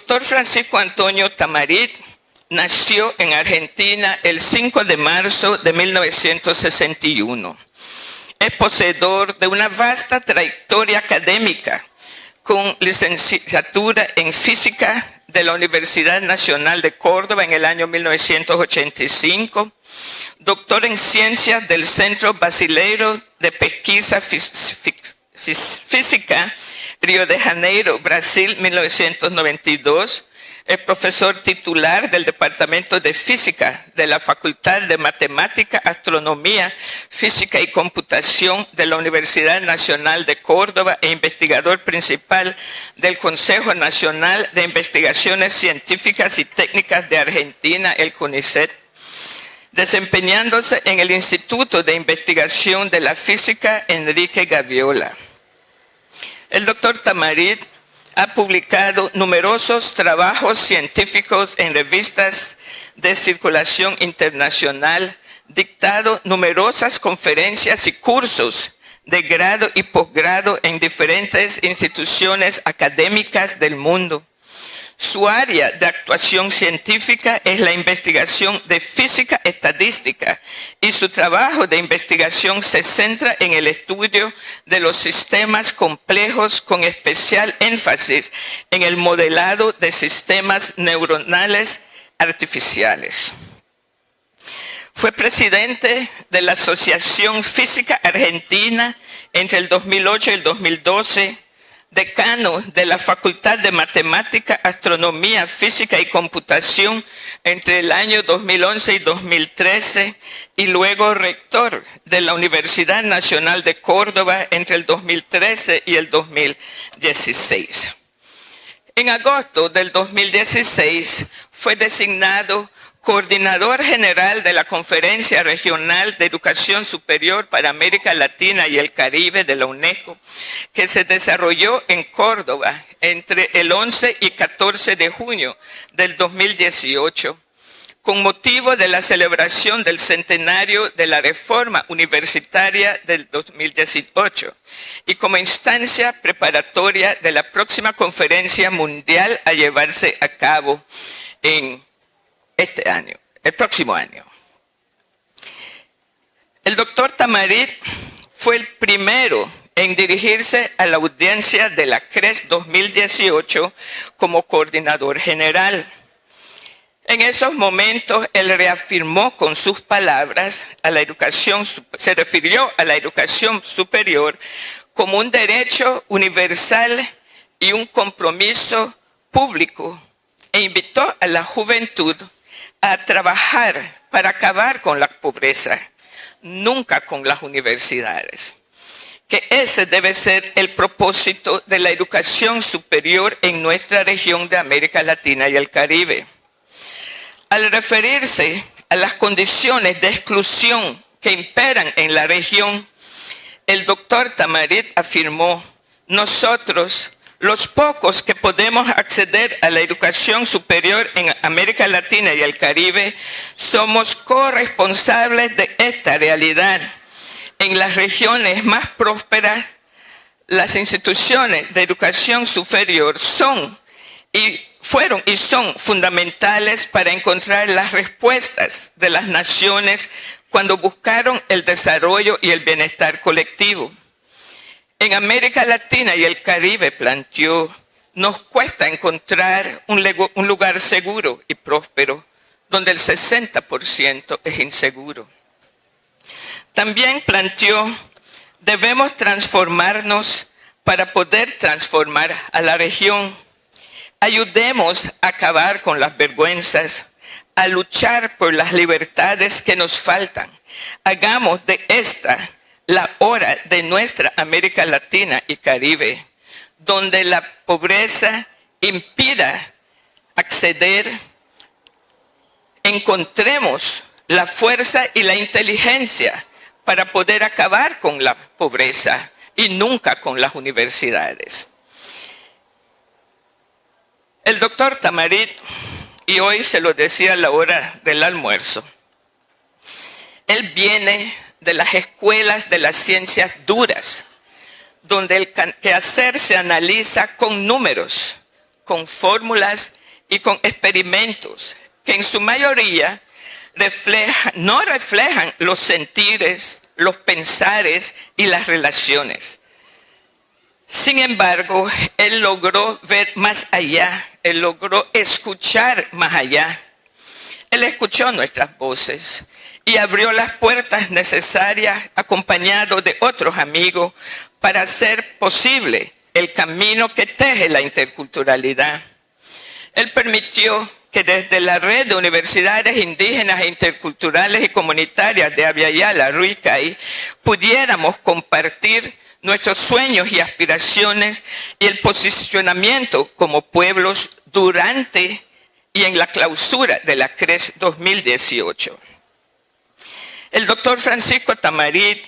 Doctor Francisco Antonio Tamarit nació en Argentina el 5 de marzo de 1961. Es poseedor de una vasta trayectoria académica con licenciatura en física de la Universidad Nacional de Córdoba en el año 1985, doctor en ciencias del Centro Brasileiro de Pesquisa Física, Río de Janeiro, Brasil, 1992. Es profesor titular del Departamento de Física de la Facultad de Matemática, Astronomía, Física y Computación de la Universidad Nacional de Córdoba e investigador principal del Consejo Nacional de Investigaciones Científicas y Técnicas de Argentina, el CONICET, desempeñándose en el Instituto de Investigación de la Física Enrique Gaviola. El doctor Tamarit ha publicado numerosos trabajos científicos en revistas de circulación internacional, dictado numerosas conferencias y cursos de grado y posgrado en diferentes instituciones académicas del mundo. Su área de actuación científica es la investigación de física estadística y su trabajo de investigación se centra en el estudio de los sistemas complejos con especial énfasis en el modelado de sistemas neuronales artificiales. Fue presidente de la Asociación Física Argentina entre el 2008 y el 2012, decano de la Facultad de Matemática, Astronomía, Física y Computación entre el año 2011 y 2013 y luego rector de la Universidad Nacional de Córdoba entre el 2013 y el 2016. En agosto del 2016 fue designado coordinador general de la Conferencia Regional de Educación Superior para América Latina y el Caribe de la UNESCO, que se desarrolló en Córdoba entre el 11 y 14 de junio del 2018, con motivo de la celebración del centenario de la Reforma Universitaria del 2018 y como instancia preparatoria de la próxima conferencia mundial a llevarse a cabo en el próximo año. El doctor Tamarit fue el primero en dirigirse a la audiencia de la CRES 2018 como coordinador general. En esos momentos, él reafirmó con sus palabras se refirió a la educación superior como un derecho universal y un compromiso público e invitó a la juventud a trabajar para acabar con la pobreza, nunca con las universidades. Que ese debe ser el propósito de la educación superior en nuestra región de América Latina y el Caribe. Al referirse a las condiciones de exclusión que imperan en la región, el doctor Tamarit afirmó: nosotros, los pocos que podemos acceder a la educación superior en América Latina y el Caribe, somos corresponsables de esta realidad. En las regiones más prósperas, las instituciones de educación superior fueron y son fundamentales para encontrar las respuestas de las naciones cuando buscaron el desarrollo y el bienestar colectivo. En América Latina y el Caribe, planteó, nos cuesta encontrar un lugar seguro y próspero, donde el 60% es inseguro. También planteó, debemos transformarnos para poder transformar a la región. Ayudemos a acabar con las vergüenzas, a luchar por las libertades que nos faltan. Hagamos de esta la hora de nuestra América Latina y Caribe, donde la pobreza impida acceder, encontremos la fuerza y la inteligencia para poder acabar con la pobreza y nunca con las universidades. El doctor Tamarit, y hoy se lo decía a la hora del almuerzo, él viene de las escuelas de las ciencias duras, donde el quehacer se analiza con números, con fórmulas y con experimentos que en su mayoría no reflejan los sentires, los pensares y las relaciones. Sin embargo, él logró ver más allá, él logró escuchar más allá. Él escuchó nuestras voces y abrió las puertas necesarias acompañado de otros amigos para hacer posible el camino que teje la interculturalidad. Él permitió que desde la red de universidades indígenas e interculturales y comunitarias de Abya Yala, Ruicay, pudiéramos compartir nuestros sueños y aspiraciones y el posicionamiento como pueblos durante y en la clausura de la CRES 2018. El doctor Francisco Tamarit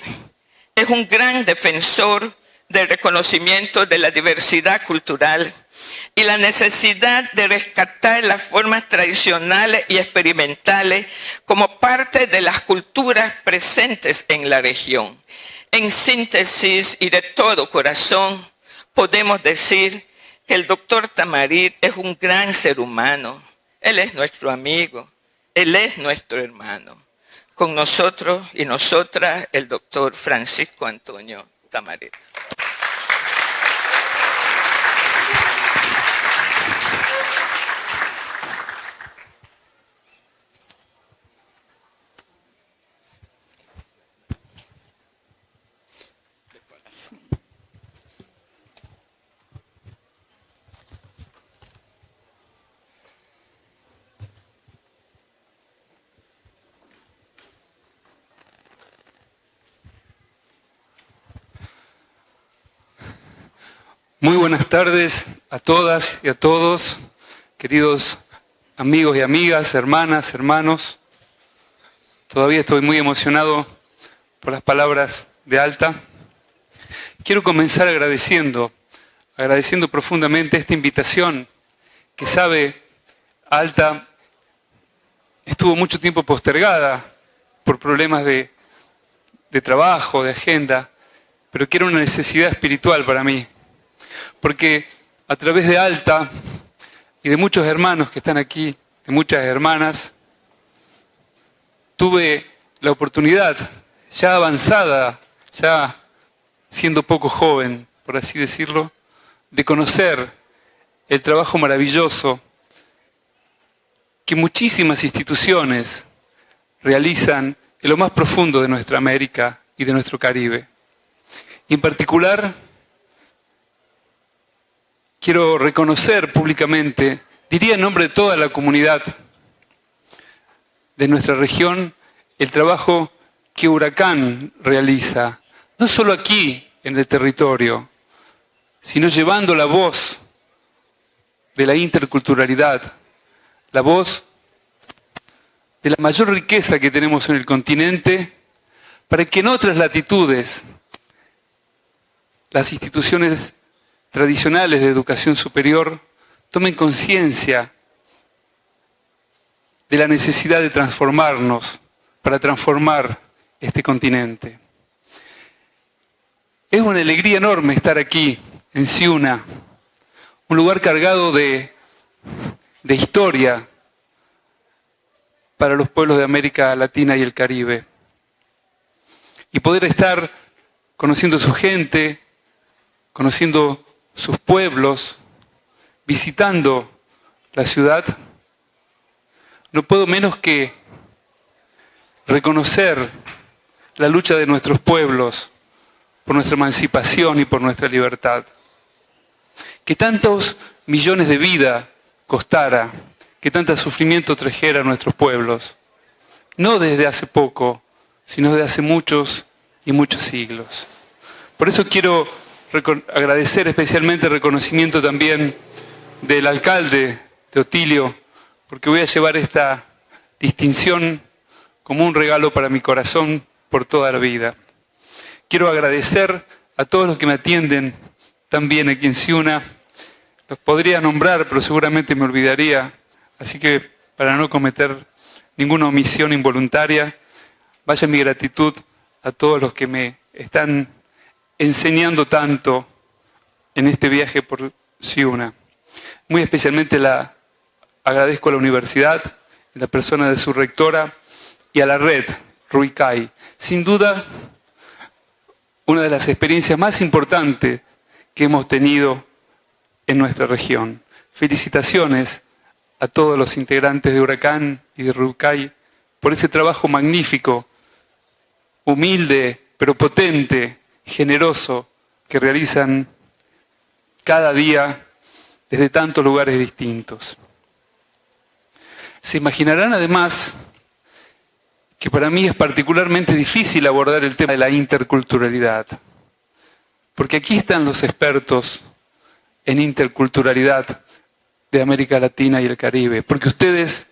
es un gran defensor del reconocimiento de la diversidad cultural y la necesidad de rescatar las formas tradicionales y experimentales como parte de las culturas presentes en la región. En síntesis y de todo corazón, podemos decir que el doctor Tamarit es un gran ser humano. Él es nuestro amigo, él es nuestro hermano. Con nosotros y nosotras, el doctor Francisco Antonio Tamarit. Muy buenas tardes a todas y a todos, queridos amigos y amigas, hermanas, hermanos. Todavía estoy muy emocionado por las palabras de Alta. Quiero comenzar agradeciendo profundamente esta invitación que sabe Alta estuvo mucho tiempo postergada por problemas de trabajo, de agenda, pero que era una necesidad espiritual para mí. Porque a través de Alta y de muchos hermanos que están aquí, de muchas hermanas, tuve la oportunidad, ya avanzada, ya siendo poco joven, por así decirlo, de conocer el trabajo maravilloso que muchísimas instituciones realizan en lo más profundo de nuestra América y de nuestro Caribe. Y en particular, quiero reconocer públicamente, diría en nombre de toda la comunidad de nuestra región, el trabajo que Huracán realiza, no solo aquí en el territorio, sino llevando la voz de la interculturalidad, la voz de la mayor riqueza que tenemos en el continente, para que en otras latitudes las instituciones tradicionales de educación superior tomen conciencia de la necesidad de transformarnos para transformar este continente. Es una alegría enorme estar aquí en Ciuna, un lugar cargado de historia para los pueblos de América Latina y el Caribe. Y poder estar conociendo su gente, conociendo sus pueblos, visitando la ciudad, no puedo menos que reconocer la lucha de nuestros pueblos por nuestra emancipación y por nuestra libertad. Que tantos millones de vidas costara, que tanto sufrimiento trajera a nuestros pueblos, no desde hace poco, sino desde hace muchos y muchos siglos. Por eso quiero agradecer especialmente el reconocimiento también del alcalde de Otilio, porque voy a llevar esta distinción como un regalo para mi corazón por toda la vida. Quiero agradecer a todos los que me atienden también aquí en Ciuna. Los podría nombrar, pero seguramente me olvidaría, así que para no cometer ninguna omisión involuntaria, vaya mi gratitud a todos los que me están enseñando tanto en este viaje por Ciuna. Muy especialmente agradezco a la universidad, en la persona de su rectora, y a la red Ruicay. Sin duda, una de las experiencias más importantes que hemos tenido en nuestra región. Felicitaciones a todos los integrantes de Huracán y de Ruicay por ese trabajo magnífico, humilde, pero potente, generoso, que realizan cada día desde tantos lugares distintos. Se imaginarán además que para mí es particularmente difícil abordar el tema de la interculturalidad, porque aquí están los expertos en interculturalidad de América Latina y el Caribe, porque ustedes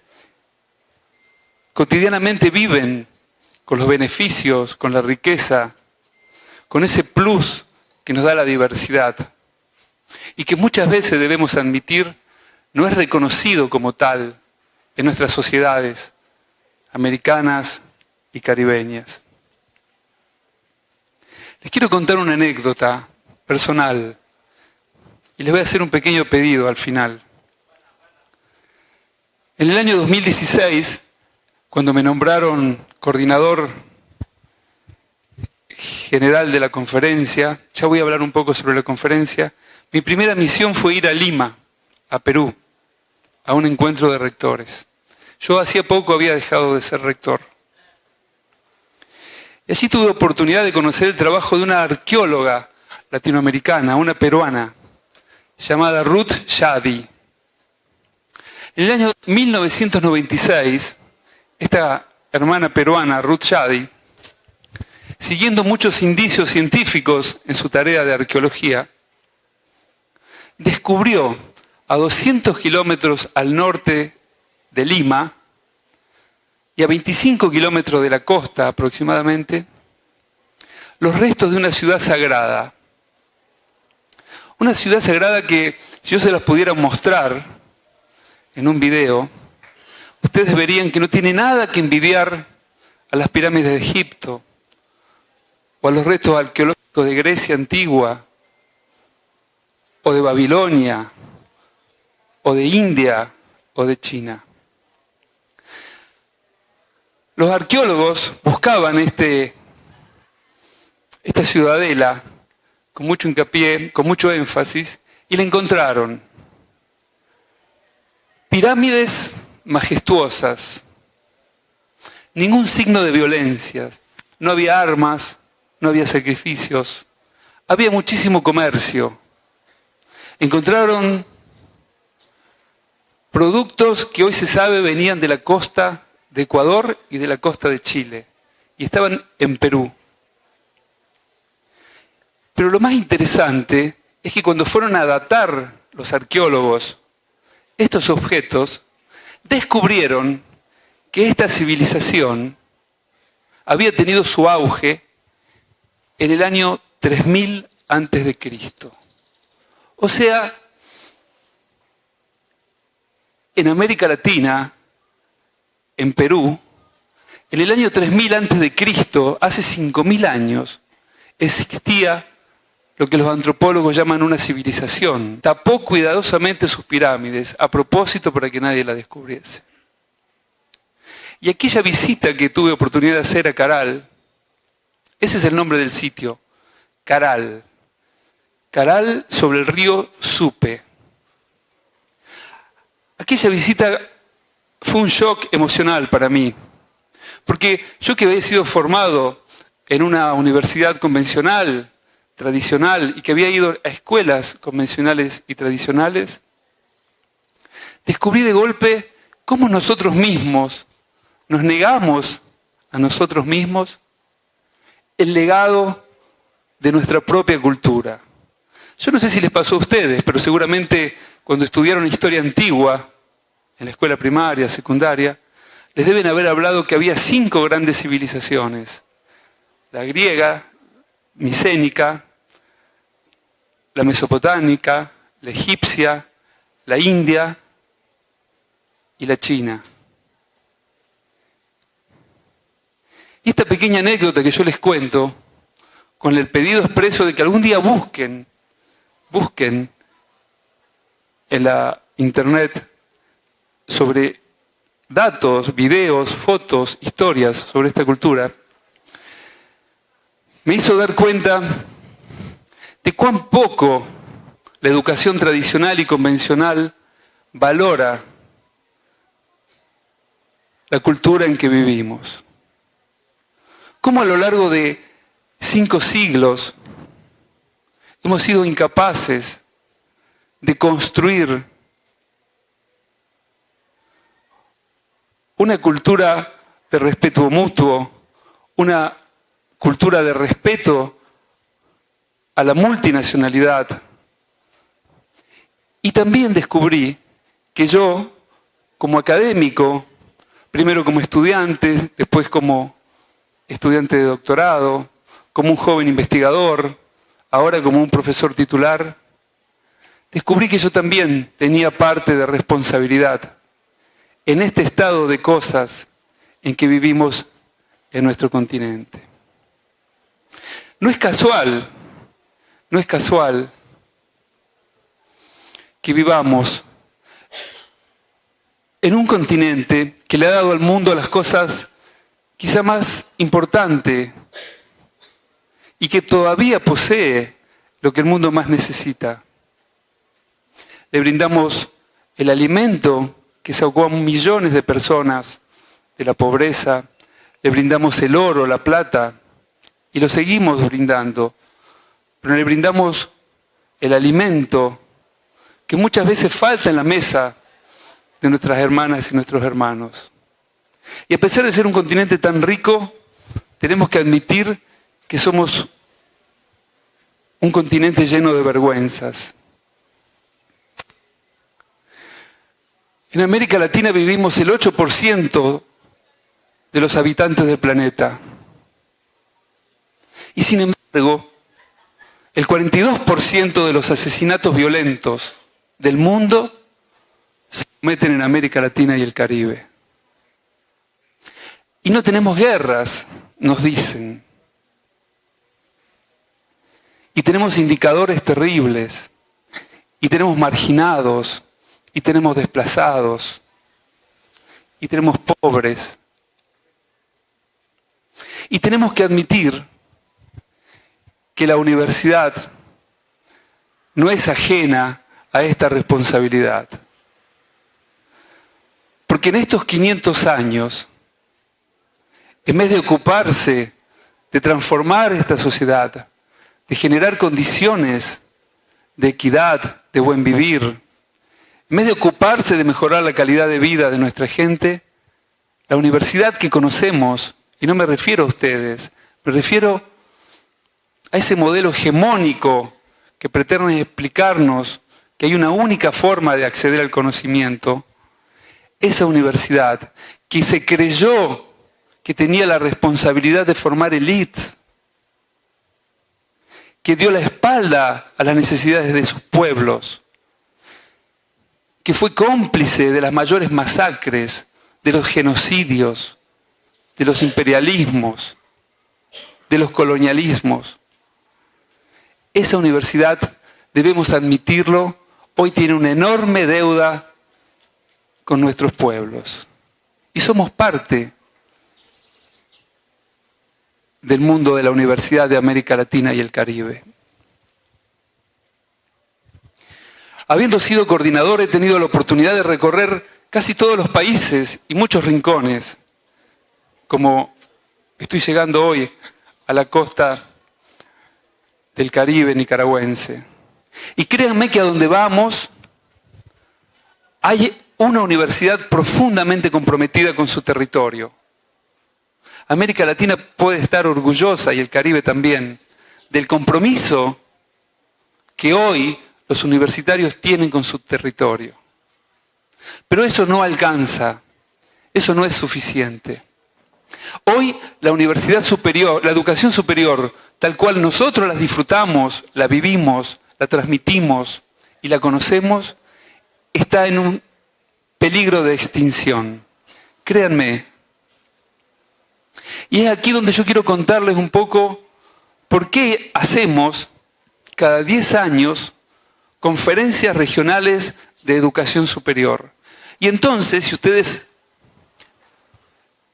cotidianamente viven con los beneficios, con la riqueza, con ese plus que nos da la diversidad y que muchas veces debemos admitir no es reconocido como tal en nuestras sociedades americanas y caribeñas. Les quiero contar una anécdota personal y les voy a hacer un pequeño pedido al final. En el año 2016, cuando me nombraron coordinador general de la conferencia, ya voy a hablar un poco sobre la conferencia, mi primera misión fue ir a Lima, a Perú, a un encuentro de rectores. Yo hacía poco había dejado de ser rector. Y allí tuve oportunidad de conocer el trabajo de una arqueóloga latinoamericana, una peruana, llamada Ruth Shadi. En el año 1996, esta hermana peruana, Ruth Shadi, siguiendo muchos indicios científicos en su tarea de arqueología, descubrió a 200 kilómetros al norte de Lima y a 25 kilómetros de la costa aproximadamente, los restos de una ciudad sagrada. Una ciudad sagrada que, si yo se las pudiera mostrar en un video, ustedes verían que no tiene nada que envidiar a las pirámides de Egipto o a los restos arqueológicos de Grecia antigua o de Babilonia o de India o de China. Los arqueólogos buscaban esta ciudadela con mucho hincapié, con mucho énfasis, y la encontraron. Pirámides majestuosas, ningún signo de violencia, no había armas, no había sacrificios, había muchísimo comercio. Encontraron productos que hoy se sabe venían de la costa de Ecuador y de la costa de Chile, y estaban en Perú. Pero lo más interesante es que cuando fueron a datar los arqueólogos estos objetos, descubrieron que esta civilización había tenido su auge en el año 3000 antes de Cristo. O sea, en América Latina, en Perú, en el año 3000 antes de Cristo, hace 5000 años, existía lo que los antropólogos llaman una civilización. Tapó cuidadosamente sus pirámides, a propósito para que nadie la descubriese. Y aquella visita que tuve oportunidad de hacer a Caral, ese es el nombre del sitio, Caral. Caral sobre el río Supe. Aquella visita fue un shock emocional para mí, porque yo que había sido formado en una universidad convencional, tradicional, y que había ido a escuelas convencionales y tradicionales, descubrí de golpe cómo nosotros mismos nos negamos a nosotros mismos el legado de nuestra propia cultura. Yo no sé si les pasó a ustedes, pero seguramente cuando estudiaron historia antigua, en la escuela primaria, secundaria, les deben haber hablado que había 5 grandes civilizaciones. La griega, micénica, la mesopotámica, la egipcia, la india y la china. Y esta pequeña anécdota que yo les cuento, con el pedido expreso de que algún día busquen en la internet sobre datos, videos, fotos, historias sobre esta cultura, me hizo dar cuenta de cuán poco la educación tradicional y convencional valora la cultura en que vivimos. Cómo a lo largo de 5 siglos hemos sido incapaces de construir una cultura de respeto mutuo, una cultura de respeto a la multinacionalidad. Y también descubrí que yo, como académico, primero como estudiante, después como estudiante de doctorado, como un joven investigador, ahora como un profesor titular, descubrí que yo también tenía parte de responsabilidad en este estado de cosas en que vivimos en nuestro continente. No es casual que vivamos en un continente que le ha dado al mundo las cosas quizá más importantes y que todavía posee lo que el mundo más necesita. Le brindamos el alimento que sacó a millones de personas de la pobreza, le brindamos el oro, la plata, y lo seguimos brindando, pero le brindamos el alimento que muchas veces falta en la mesa de nuestras hermanas y nuestros hermanos. Y a pesar de ser un continente tan rico, tenemos que admitir que somos un continente lleno de vergüenzas. En América Latina vivimos el 8% de los habitantes del planeta. Y sin embargo, el 42% de los asesinatos violentos del mundo se cometen en América Latina y el Caribe. Y no tenemos guerras, nos dicen. Y tenemos indicadores terribles. Y tenemos marginados. Y tenemos desplazados. Y tenemos pobres. Y tenemos que admitir que la universidad no es ajena a esta responsabilidad. Porque en estos 500 años, en vez de ocuparse de transformar esta sociedad, de generar condiciones de equidad, de buen vivir, en vez de ocuparse de mejorar la calidad de vida de nuestra gente, la universidad que conocemos, y no me refiero a ustedes, me refiero a ese modelo hegemónico que pretende explicarnos que hay una única forma de acceder al conocimiento, esa universidad que se creyó que tenía la responsabilidad de formar élites, que dio la espalda a las necesidades de sus pueblos, que fue cómplice de las mayores masacres, de los genocidios, de los imperialismos, de los colonialismos. Esa universidad, debemos admitirlo, hoy tiene una enorme deuda con nuestros pueblos. Y somos parte del mundo de la Universidad de América Latina y el Caribe. Habiendo sido coordinador, he tenido la oportunidad de recorrer casi todos los países y muchos rincones, como estoy llegando hoy a la costa del Caribe nicaragüense. Y créanme que a donde vamos hay una universidad profundamente comprometida con su territorio. América Latina puede estar orgullosa, y el Caribe también, del compromiso que hoy los universitarios tienen con su territorio. Pero eso no alcanza, eso no es suficiente. Hoy la universidad superior, la educación superior, tal cual nosotros la disfrutamos, la vivimos, la transmitimos y la conocemos, está en un peligro de extinción. Créanme. Y es aquí donde yo quiero contarles un poco por qué hacemos cada 10 años conferencias regionales de educación superior. Y entonces, si ustedes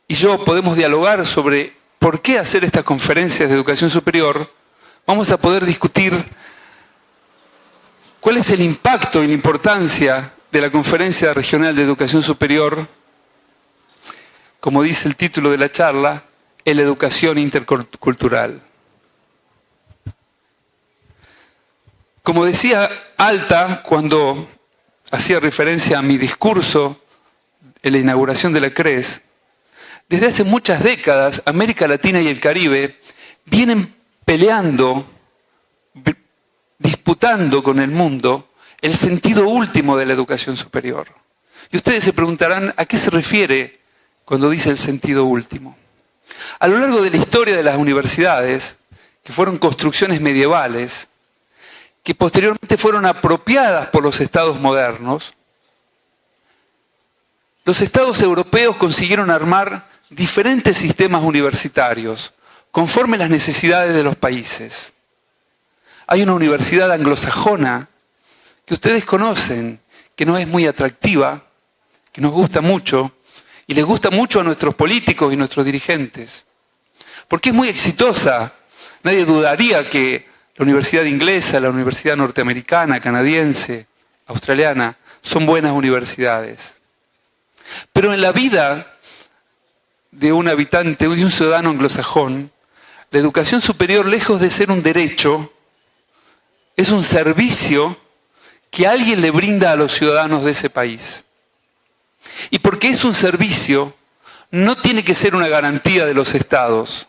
y yo podemos dialogar sobre por qué hacer estas conferencias de educación superior, vamos a poder discutir cuál es el impacto y la importancia de la Conferencia Regional de Educación Superior, como dice el título de la charla, en la educación intercultural. Como decía Alta cuando hacía referencia a mi discurso en la inauguración de la CRES, desde hace muchas décadas América Latina y el Caribe vienen peleando, disputando con el mundo el sentido último de la educación superior. Y ustedes se preguntarán, ¿a qué se refiere cuando dice el sentido último? A lo largo de la historia de las universidades, que fueron construcciones medievales, que posteriormente fueron apropiadas por los estados modernos, los estados europeos consiguieron armar diferentes sistemas universitarios, conforme las necesidades de los países. Hay una universidad anglosajona que ustedes conocen, que no es muy atractiva, que nos gusta mucho, y les gusta mucho a nuestros políticos y nuestros dirigentes, porque es muy exitosa. Nadie dudaría que la universidad inglesa, la universidad norteamericana, canadiense, australiana, son buenas universidades. Pero en la vida de un habitante, de un ciudadano anglosajón, la educación superior, lejos de ser un derecho, es un servicio que alguien le brinda a los ciudadanos de ese país. Y porque es un servicio, no tiene que ser una garantía de los estados.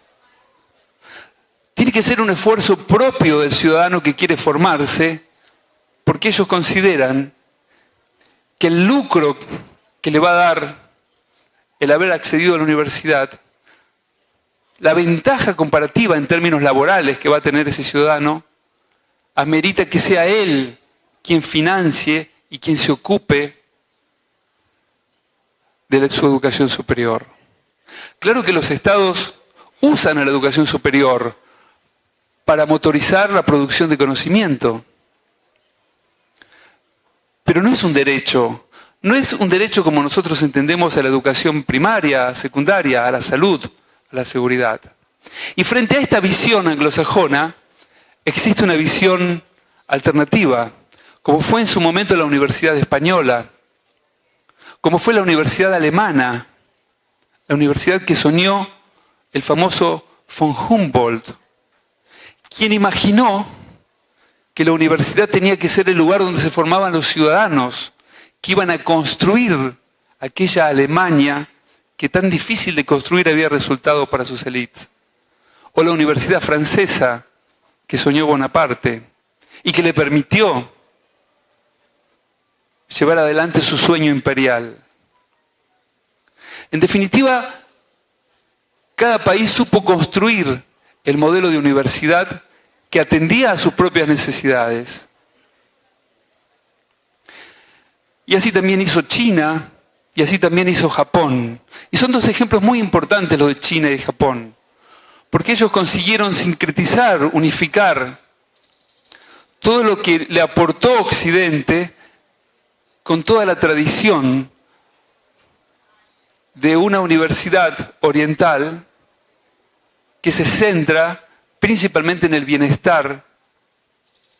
Tiene que ser un esfuerzo propio del ciudadano que quiere formarse, porque ellos consideran que el lucro que le va a dar el haber accedido a la universidad, la ventaja comparativa en términos laborales que va a tener ese ciudadano, amerita que sea él quien financie y quien se ocupe de su educación superior. Claro que los estados usan a la educación superior para motorizar la producción de conocimiento, pero no es un derecho. No es un derecho como nosotros entendemos a la educación primaria, secundaria, a la salud, a la seguridad. Y frente a esta visión anglosajona, existe una visión alternativa, como fue en su momento la Universidad Española, como fue la Universidad Alemana, la universidad que soñó el famoso von Humboldt, quien imaginó que la universidad tenía que ser el lugar donde se formaban los ciudadanos, que iban a construir aquella Alemania que tan difícil de construir había resultado para sus élites. O la Universidad Francesa, que soñó Bonaparte y que le permitió llevar adelante su sueño imperial. En definitiva, cada país supo construir el modelo de universidad que atendía a sus propias necesidades. Y así también hizo China, y así también hizo Japón. Y son dos ejemplos muy importantes los de China y Japón, porque ellos consiguieron sincretizar, unificar todo lo que le aportó Occidente con toda la tradición de una universidad oriental que se centra principalmente en el bienestar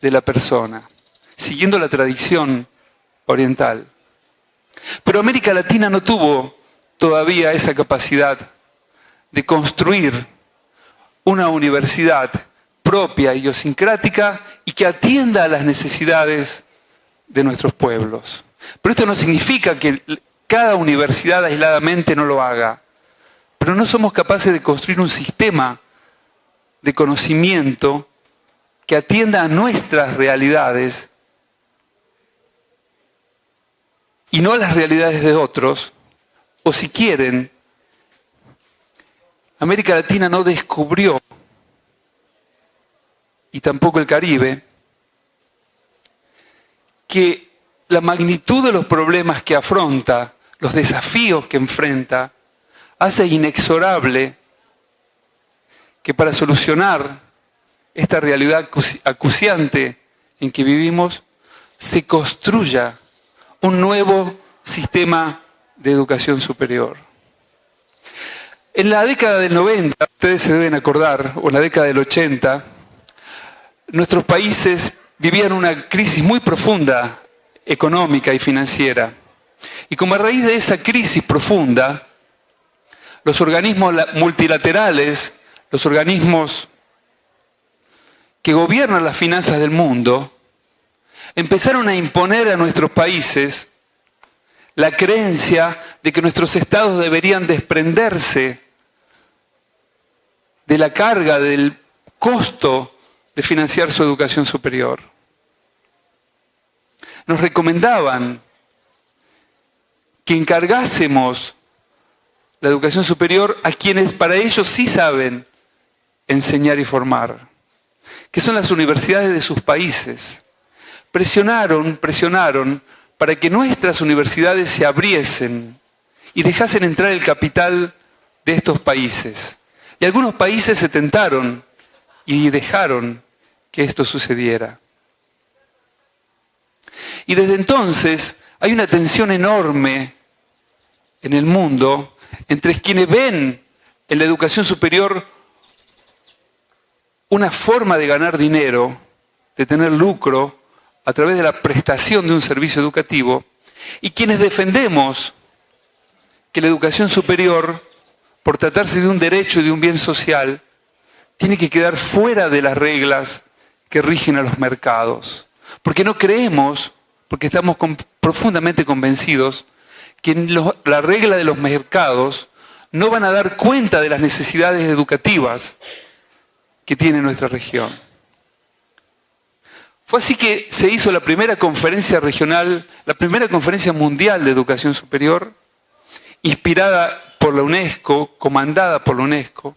de la persona, siguiendo la tradición oriental. Pero América Latina no tuvo todavía esa capacidad de construir una universidad propia, idiosincrática y que atienda a las necesidades de nuestros pueblos. Pero esto no significa que cada universidad aisladamente no lo haga. Pero no somos capaces de construir un sistema de conocimiento que atienda a nuestras realidades y no a las realidades de otros, o si quieren, América Latina no descubrió, y tampoco el Caribe, que la magnitud de los problemas que afronta, los desafíos que enfrenta, hace inexorable que para solucionar esta realidad acuciante en que vivimos, se construya un nuevo sistema de educación superior. En la década del 90, ustedes se deben acordar, o en la década del 80, nuestros países vivían una crisis muy profunda económica y financiera. Y como a raíz de esa crisis profunda, los organismos multilaterales, los organismos que gobiernan las finanzas del mundo, empezaron a imponer a nuestros países la creencia de que nuestros estados deberían desprenderse de la carga, del costo de financiar su educación superior. Nos recomendaban que encargásemos la educación superior a quienes para ellos sí saben enseñar y formar, que son las universidades de sus países. Presionaron para que nuestras universidades se abriesen y dejasen entrar el capital de estos países. Y algunos países se tentaron y dejaron que esto sucediera. Y desde entonces hay una tensión enorme en el mundo entre quienes ven en la educación superior una forma de ganar dinero, de tener lucro a través de la prestación de un servicio educativo, y quienes defendemos que la educación superior, por tratarse de un derecho y de un bien social, tiene que quedar fuera de las reglas que rigen a los mercados. Porque no creemos, porque estamos profundamente convencidos, que la regla de los mercados no van a dar cuenta de las necesidades educativas que tiene nuestra región. Fue así que se hizo la primera conferencia regional, la primera conferencia mundial de educación superior, inspirada por la UNESCO, comandada por la UNESCO,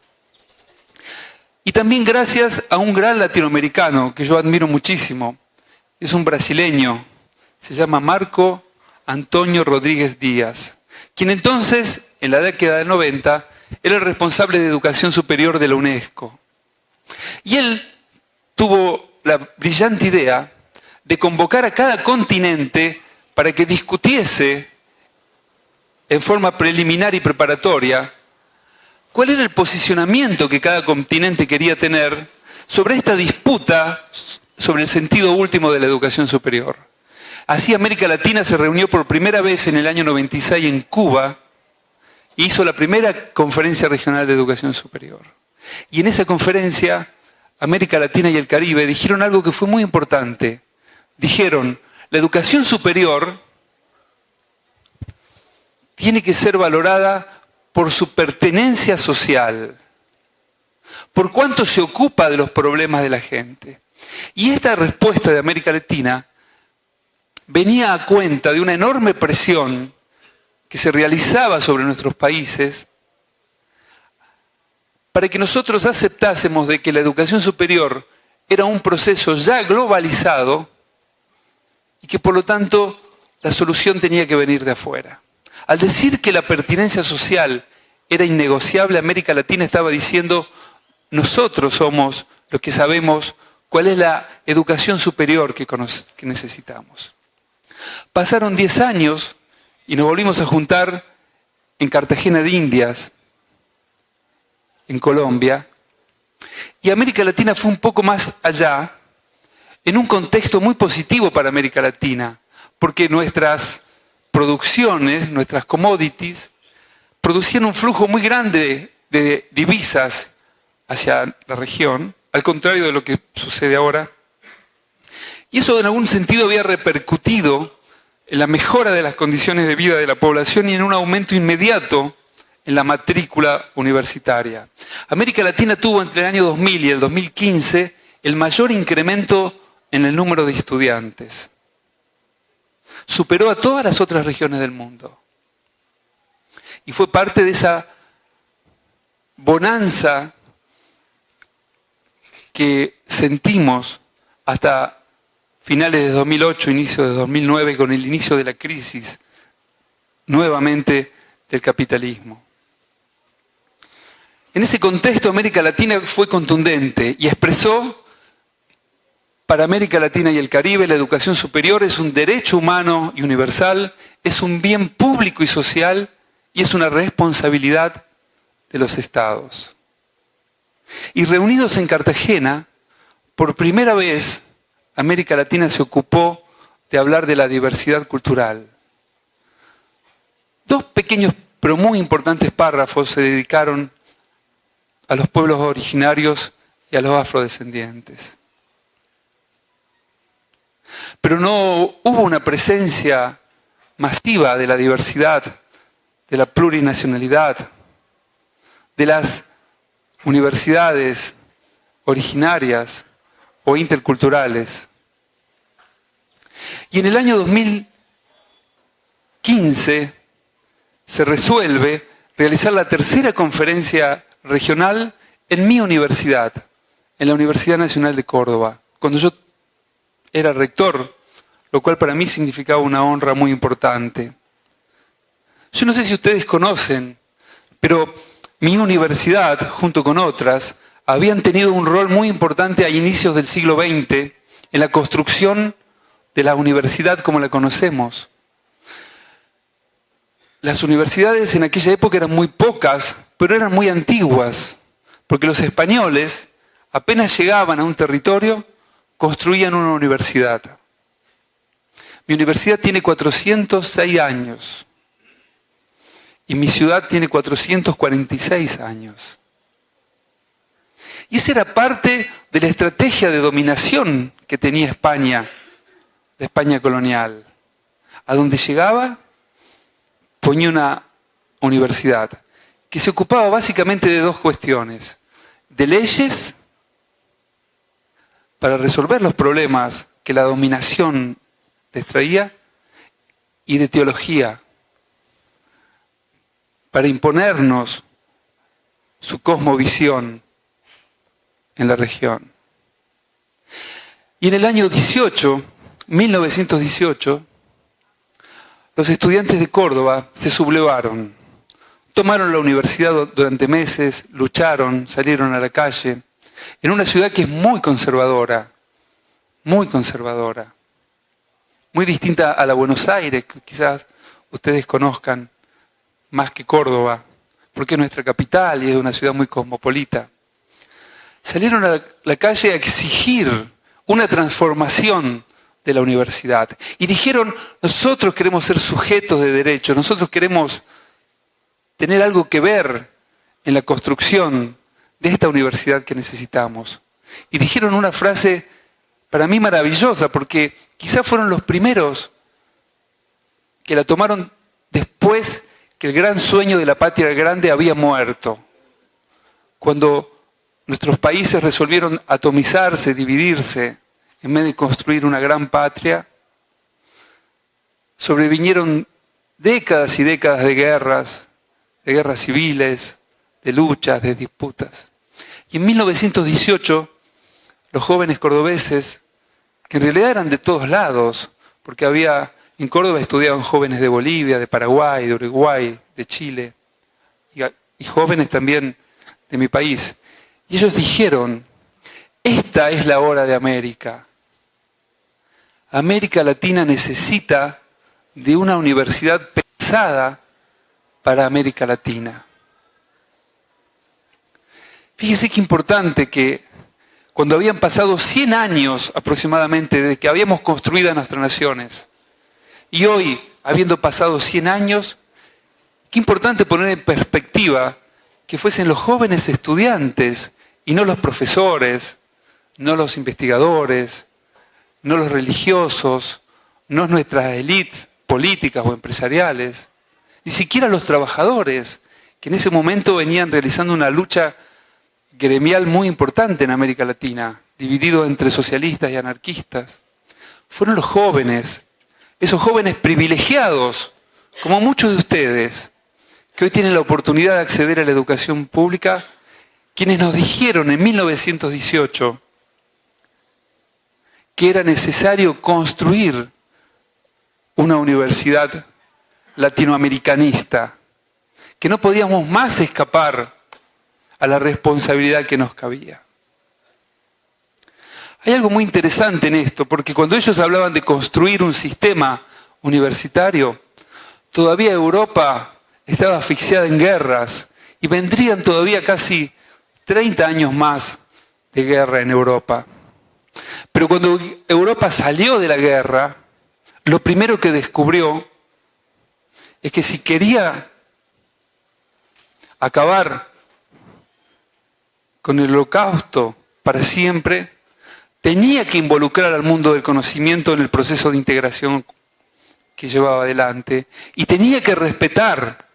y también gracias a un gran latinoamericano que yo admiro muchísimo. Es un brasileño, se llama Marco Antonio Rodríguez Díaz, quien entonces, en la década del 90, era el responsable de educación superior de la UNESCO. Y él tuvo la brillante idea de convocar a cada continente para que discutiese en forma preliminar y preparatoria cuál era el posicionamiento que cada continente quería tener sobre esta disputa sobre el sentido último de la educación superior. Así América Latina se reunió por primera vez en el año 96 en Cuba e hizo la primera conferencia regional de educación superior. Y en esa conferencia, América Latina y el Caribe dijeron algo que fue muy importante. Dijeron, la educación superior tiene que ser valorada por su pertenencia social, por cuánto se ocupa de los problemas de la gente. Y esta respuesta de América Latina venía a cuenta de una enorme presión que se realizaba sobre nuestros países para que nosotros aceptásemos de que la educación superior era un proceso ya globalizado y que por lo tanto la solución tenía que venir de afuera. Al decir que la pertinencia social era innegociable, América Latina estaba diciendo, nosotros somos los que sabemos cuál es la educación superior que necesitamos. Pasaron 10 años y nos volvimos a juntar en Cartagena de Indias, en Colombia, y América Latina fue un poco más allá, en un contexto muy positivo para América Latina, porque nuestras producciones, nuestras commodities, producían un flujo muy grande de divisas hacia la región, al contrario de lo que sucede ahora. Y eso en algún sentido había repercutido en la mejora de las condiciones de vida de la población y en un aumento inmediato en la matrícula universitaria. América Latina tuvo entre el año 2000 y el 2015 el mayor incremento en el número de estudiantes. Superó a todas las otras regiones del mundo. Y fue parte de esa bonanza que sentimos hasta finales de 2008, inicio de 2009, con el inicio de la crisis, nuevamente del capitalismo. En ese contexto, América Latina fue contundente y expresó Para América Latina y el Caribe, la educación superior es un derecho humano y universal, es un bien público y social y es una responsabilidad de los estados. Y reunidos en Cartagena, por primera vez, América Latina se ocupó de hablar de la diversidad cultural. 2 pequeños pero muy importantes párrafos se dedicaron a los pueblos originarios y a los afrodescendientes. Pero no hubo una presencia masiva de la diversidad, de la plurinacionalidad, de las universidades originarias o interculturales. Y en el año 2015 se resuelve realizar la tercera conferencia regional en mi universidad, en la Universidad Nacional de Córdoba, cuando yo era rector, lo cual para mí significaba una honra muy importante. Yo no sé si ustedes conocen, pero mi universidad, junto con otras, habían tenido un rol muy importante a inicios del siglo XX en la construcción de la universidad como la conocemos. Las universidades en aquella época eran muy pocas, pero eran muy antiguas, porque los españoles, apenas llegaban a un territorio, construían una universidad. Mi universidad tiene 406 años y mi ciudad tiene 446 años. Y esa era parte de la estrategia de dominación que tenía España, la España colonial. A donde llegaba, ponía una universidad que se ocupaba básicamente de 2 cuestiones: de leyes para resolver los problemas que la dominación les traía y de teología para imponernos su cosmovisión en la región. Y en el año 1918, los estudiantes de Córdoba se sublevaron. Tomaron la universidad durante meses, lucharon, salieron a la calle, en una ciudad que es muy conservadora, muy distinta a la Buenos Aires, que quizás ustedes conozcan más que Córdoba, porque es nuestra capital y es una ciudad muy cosmopolita. Salieron a la calle a exigir una transformación de la universidad. Y dijeron, nosotros queremos ser sujetos de derecho, nosotros queremos tener algo que ver en la construcción de esta universidad que necesitamos. Y dijeron una frase para mí maravillosa, porque quizás fueron los primeros que la tomaron después que el gran sueño de la patria grande había muerto. Cuando nuestros países resolvieron atomizarse, dividirse, en vez de construir una gran patria, sobrevinieron décadas y décadas de guerras civiles, de luchas, de disputas. Y en 1918, los jóvenes cordobeses, que en realidad eran de todos lados, porque en Córdoba estudiaban jóvenes de Bolivia, de Paraguay, de Uruguay, de Chile, y jóvenes también de mi país. Y ellos dijeron, esta es la hora de América. América Latina necesita de una universidad pensada para América Latina. Fíjese qué importante que cuando habían pasado 100 años aproximadamente desde que habíamos construido nuestras naciones, y hoy, habiendo pasado 100 años, qué importante poner en perspectiva que fuesen los jóvenes estudiantes y no los profesores, no los investigadores, no los religiosos, no nuestras élites políticas o empresariales, ni siquiera los trabajadores, que en ese momento venían realizando una lucha gremial muy importante en América Latina, dividido entre socialistas y anarquistas. Fueron los jóvenes, esos jóvenes privilegiados, como muchos de ustedes, que hoy tienen la oportunidad de acceder a la educación pública, quienes nos dijeron en 1918 que era necesario construir una universidad latinoamericanista, que no podíamos más escapar a la responsabilidad que nos cabía. Hay algo muy interesante en esto, porque cuando ellos hablaban de construir un sistema universitario, todavía Europa estaba asfixiada en guerras y vendrían todavía casi 30 años más de guerra en Europa. Pero cuando Europa salió de la guerra, lo primero que descubrió es que si quería acabar con el Holocausto para siempre, tenía que involucrar al mundo del conocimiento en el proceso de integración que llevaba adelante y tenía que respetar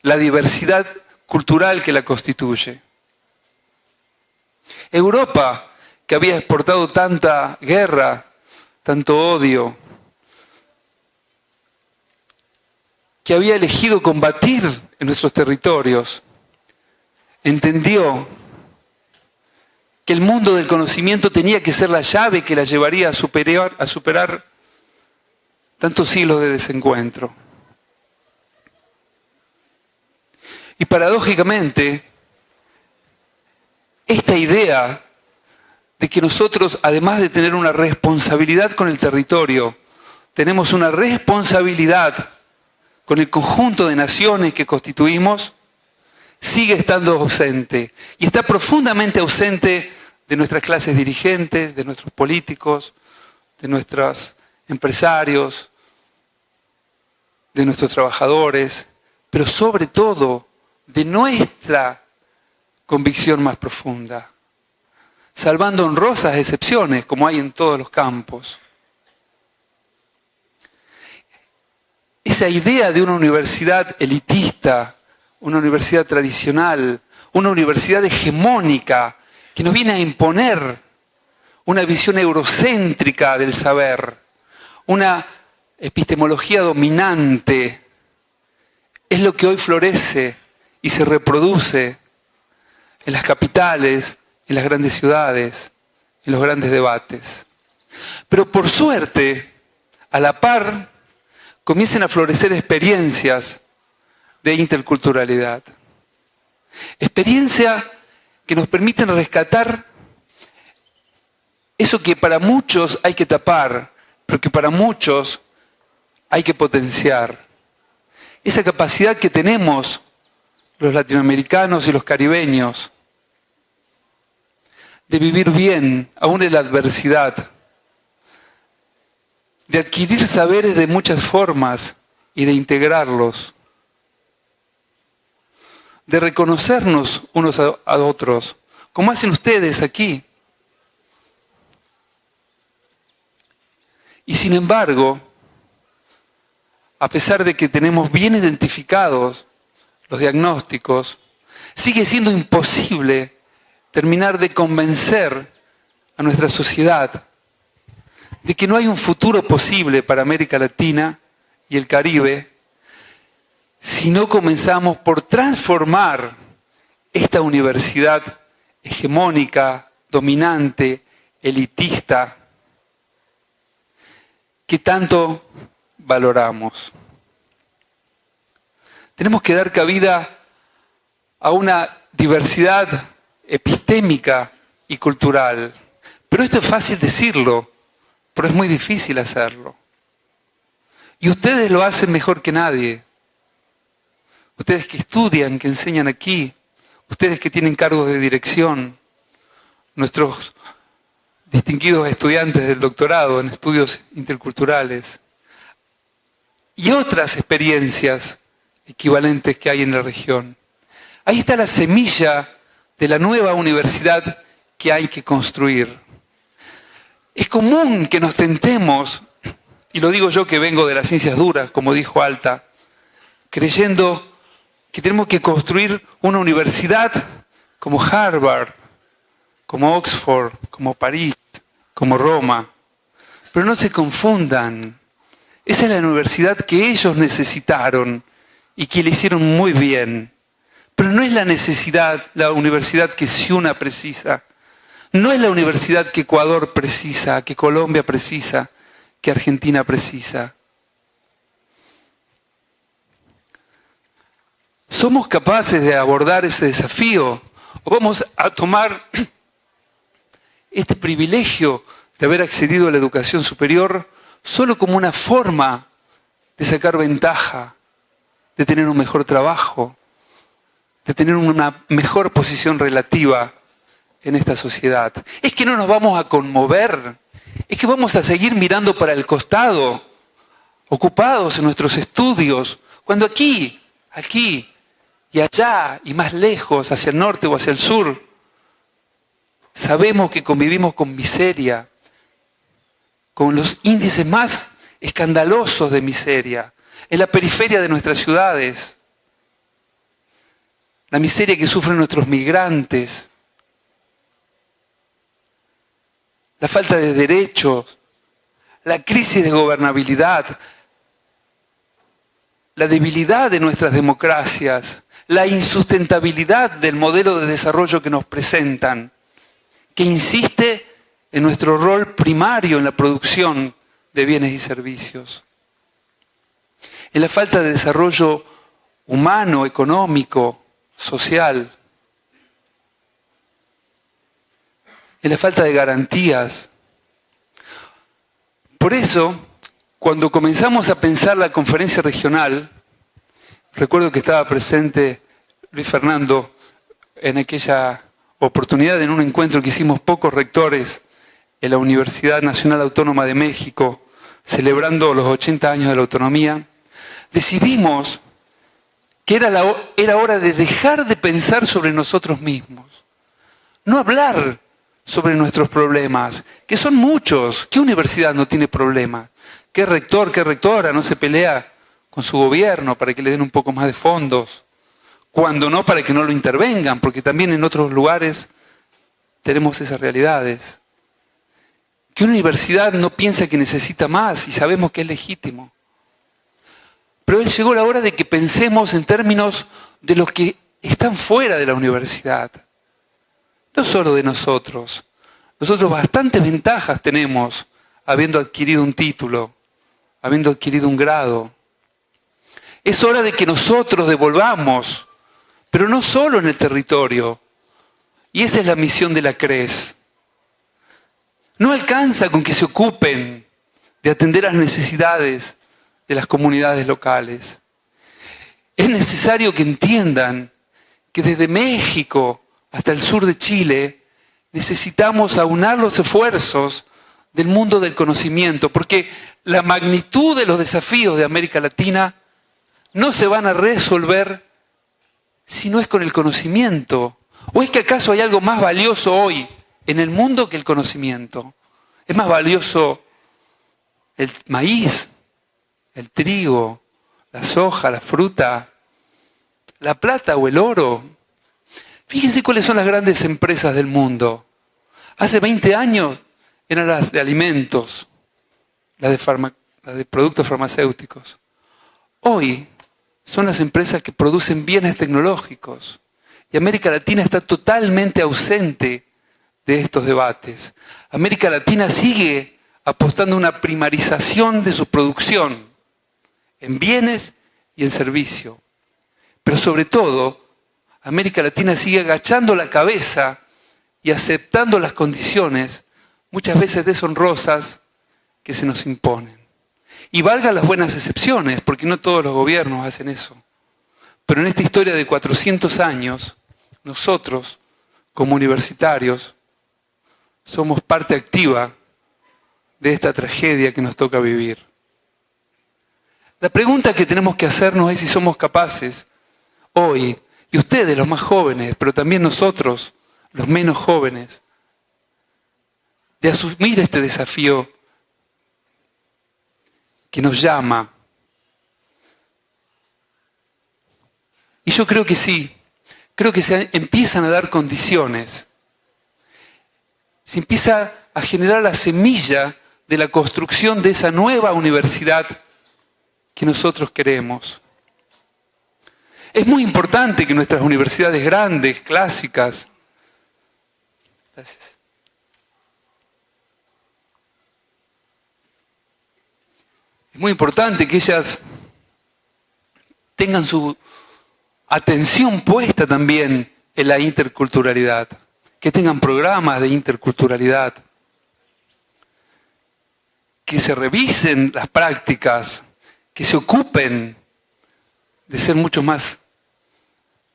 la diversidad cultural que la constituye. Europa, que había exportado tanta guerra, tanto odio, que había elegido combatir en nuestros territorios, entendió que el mundo del conocimiento tenía que ser la llave que la llevaría a superar tantos siglos de desencuentro. Y paradójicamente, esta idea de que nosotros, además de tener una responsabilidad con el territorio, tenemos una responsabilidad con el conjunto de naciones que constituimos, sigue estando ausente. Y está profundamente ausente de nuestras clases dirigentes, de nuestros políticos, de nuestros empresarios, de nuestros trabajadores, pero sobre todo de nuestra convicción más profunda, salvando honrosas excepciones, como hay en todos los campos. Esa idea de una universidad elitista, una universidad tradicional, una universidad hegemónica, que nos viene a imponer una visión eurocéntrica del saber, una epistemología dominante, es lo que hoy florece y se reproduce en las capitales, en las grandes ciudades, en los grandes debates. Pero por suerte, a la par, comienzan a florecer experiencias de interculturalidad. Experiencias que nos permiten rescatar eso que para muchos hay que tapar, pero que para muchos hay que potenciar. Esa capacidad que tenemos los latinoamericanos y los caribeños de vivir bien, aún en la adversidad, de adquirir saberes de muchas formas y de integrarlos, de reconocernos unos a otros, como hacen ustedes aquí. Y sin embargo, a pesar de que tenemos bien identificados los diagnósticos, sigue siendo imposible terminar de convencer a nuestra sociedad de que no hay un futuro posible para América Latina y el Caribe si no comenzamos por transformar esta universidad hegemónica, dominante, elitista, que tanto valoramos. Tenemos que dar cabida a una diversidad epistémica y cultural. Pero esto es fácil decirlo, pero es muy difícil hacerlo. Y ustedes lo hacen mejor que nadie. Ustedes que estudian, que enseñan aquí, ustedes que tienen cargos de dirección, nuestros distinguidos estudiantes del doctorado en estudios interculturales y otras experiencias equivalentes que hay en la región. Ahí está la semilla de la nueva universidad que hay que construir. Es común que nos tentemos, y lo digo yo que vengo de las ciencias duras, como dijo Alta, creyendo que tenemos que construir una universidad como Harvard, como Oxford, como París, como Roma. Pero no se confundan. Esa es la universidad que ellos necesitaron y que le hicieron muy bien. Pero no es la universidad que Ciuna precisa. No es la universidad que Ecuador precisa, que Colombia precisa, que Argentina precisa. ¿Somos capaces de abordar ese desafío? ¿O vamos a tomar este privilegio de haber accedido a la educación superior solo como una forma de sacar ventaja, de tener un mejor trabajo, de tener una mejor posición relativa en esta sociedad. Es que no nos vamos a conmover, es que vamos a seguir mirando para el costado, ocupados en nuestros estudios, cuando aquí y allá y más lejos, hacia el norte o hacia el sur, sabemos que convivimos con miseria, con los índices más escandalosos de miseria, en la periferia de nuestras ciudades, la miseria que sufren nuestros migrantes, la falta de derechos, la crisis de gobernabilidad, la debilidad de nuestras democracias, la insustentabilidad del modelo de desarrollo que nos presentan, que insiste en nuestro rol primario en la producción de bienes y servicios. En la falta de desarrollo humano, económico, social. En la falta de garantías. Por eso, cuando comenzamos a pensar la conferencia regional, recuerdo que estaba presente Luis Fernando en aquella oportunidad en un encuentro que hicimos pocos rectores en la Universidad Nacional Autónoma de México, celebrando los 80 años de la autonomía, decidimos que era hora de dejar de pensar sobre nosotros mismos, no hablar sobre nuestros problemas, que son muchos. ¿Qué universidad no tiene problemas? ¿Qué rector, qué rectora no se pelea con su gobierno para que le den un poco más de fondos? Cuando no, para que no lo intervengan, porque también en otros lugares tenemos esas realidades. ¿Qué universidad no piensa que necesita más y sabemos que es legítimo? Pero llegó la hora de que pensemos en términos de los que están fuera de la universidad. No solo de nosotros. Nosotros bastantes ventajas tenemos habiendo adquirido un título, habiendo adquirido un grado. Es hora de que nosotros devolvamos, pero no solo en el territorio. Y esa es la misión de la CRES. No alcanza con que se ocupen de atender las necesidades de las comunidades locales. Es necesario que entiendan que desde México hasta el sur de Chile necesitamos aunar los esfuerzos del mundo del conocimiento, porque la magnitud de los desafíos de América Latina no se van a resolver si no es con el conocimiento. ¿O es que acaso hay algo más valioso hoy en el mundo que el conocimiento? ¿Es más valioso el maíz, el trigo, la soja, la fruta, la plata o el oro? Fíjense cuáles son las grandes empresas del mundo. Hace 20 años eran las de alimentos, las de productos farmacéuticos. Hoy son las empresas que producen bienes tecnológicos. Y América Latina está totalmente ausente de estos debates. América Latina sigue apostando a una primarización de su producción en bienes y en servicio. Pero sobre todo, América Latina sigue agachando la cabeza y aceptando las condiciones, muchas veces deshonrosas, que se nos imponen. Y valgan las buenas excepciones, porque no todos los gobiernos hacen eso. Pero en esta historia de 400 años, nosotros, como universitarios, somos parte activa de esta tragedia que nos toca vivir. La pregunta que tenemos que hacernos es si somos capaces hoy, y ustedes los más jóvenes, pero también nosotros, los menos jóvenes, de asumir este desafío que nos llama. Y yo creo que sí, creo que se empiezan a dar condiciones. Se empieza a generar la semilla de la construcción de esa nueva universidad que nosotros queremos. Es muy importante que nuestras universidades grandes, clásicas, gracias. Es muy importante que ellas tengan su atención puesta también en la interculturalidad, que tengan programas de interculturalidad, que se revisen las prácticas, que se ocupen de ser mucho más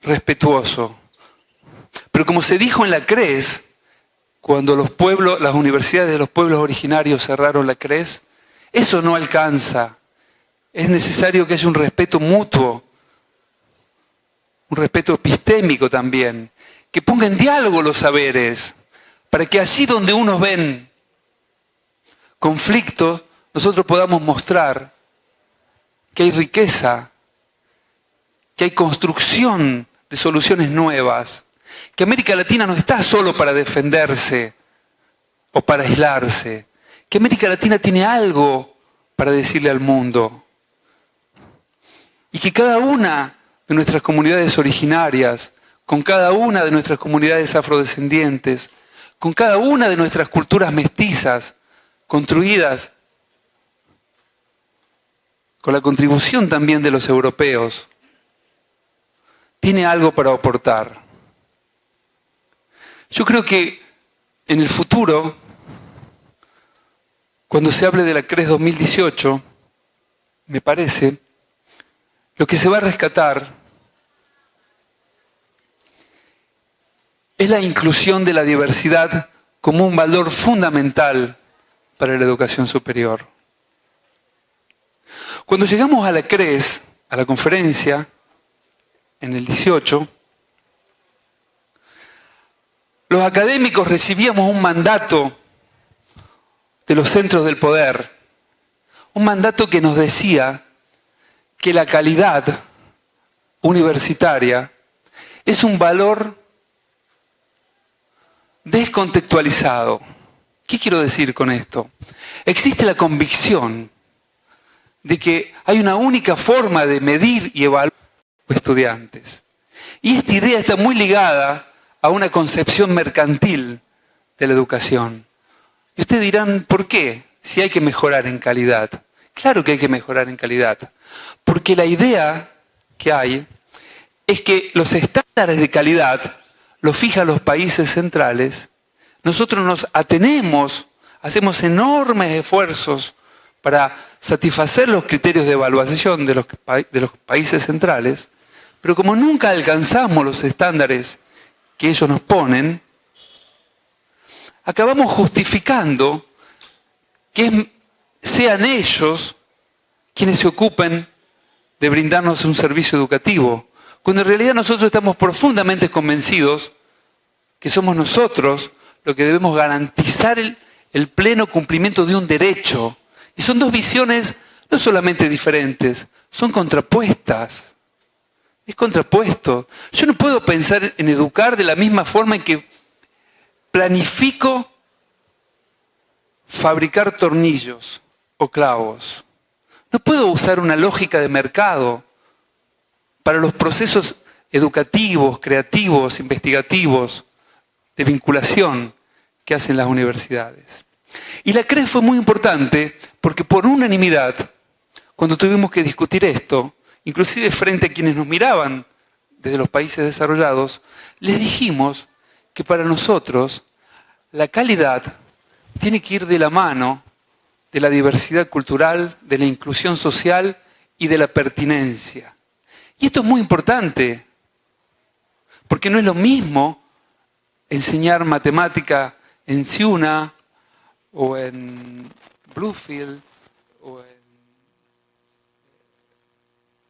respetuoso. Pero como se dijo en la CRES, cuando las universidades de los pueblos originarios cerraron la CRES, eso no alcanza. Es necesario que haya un respeto mutuo, un respeto epistémico también, que ponga en diálogo los saberes, para que allí donde unos ven conflictos, nosotros podamos mostrar que hay riqueza, que hay construcción de soluciones nuevas, que América Latina no está solo para defenderse o para aislarse, que América Latina tiene algo para decirle al mundo. Y que cada una de nuestras comunidades originarias, con cada una de nuestras comunidades afrodescendientes, con cada una de nuestras culturas mestizas, construidas con la contribución también de los europeos, tiene algo para aportar. Yo creo que en el futuro, cuando se hable de la CRES 2018, me parece, lo que se va a rescatar es la inclusión de la diversidad como un valor fundamental para la educación superior. Cuando llegamos a la CRES, a la conferencia, en el 18, los académicos recibíamos un mandato de los centros del poder, un mandato que nos decía que la calidad universitaria es un valor descontextualizado. ¿Qué quiero decir con esto? Existe la convicción de que hay una única forma de medir y evaluar a los estudiantes. Y esta idea está muy ligada a una concepción mercantil de la educación. Y ustedes dirán, ¿por qué? Si hay que mejorar en calidad. Claro que hay que mejorar en calidad. Porque la idea que hay es que los estándares de calidad los fijan los países centrales. Nosotros nos atenemos, hacemos enormes esfuerzos para satisfacer los criterios de evaluación de los países centrales, pero como nunca alcanzamos los estándares que ellos nos ponen, acabamos justificando que sean ellos quienes se ocupen de brindarnos un servicio educativo, cuando en realidad nosotros estamos profundamente convencidos que somos nosotros los que debemos garantizar el pleno cumplimiento de un derecho. Y son dos visiones no solamente diferentes, son contrapuestas. Es contrapuesto. Yo no puedo pensar en educar de la misma forma en que planifico fabricar tornillos o clavos. No puedo usar una lógica de mercado para los procesos educativos, creativos, investigativos, de vinculación que hacen las universidades. Y la CRES fue muy importante porque por unanimidad, cuando tuvimos que discutir esto, inclusive frente a quienes nos miraban desde los países desarrollados, les dijimos que para nosotros la calidad tiene que ir de la mano de la diversidad cultural, de la inclusión social y de la pertinencia. Y esto es muy importante, porque no es lo mismo enseñar matemática en Ciuna o en Bluefield o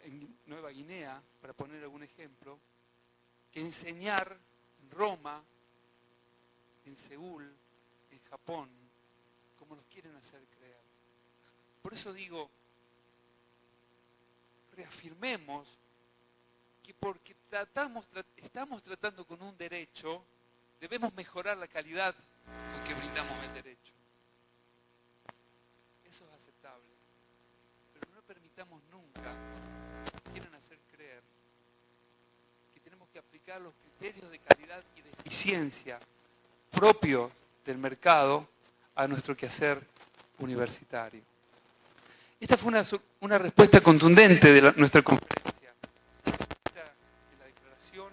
en Nueva Guinea, para poner algún ejemplo, que enseñar en Roma, en Seúl, en Japón, como nos quieren hacer creer. Por eso digo, reafirmemos que porque estamos tratando con un derecho, debemos mejorar la calidad con que brindamos el derecho. Eso es aceptable. Pero no permitamos nunca que nos quieran hacer creer que tenemos que aplicar los criterios de calidad y de eficiencia propios del mercado a nuestro quehacer universitario. Esta fue una respuesta contundente de nuestra conferencia. Está en la declaración,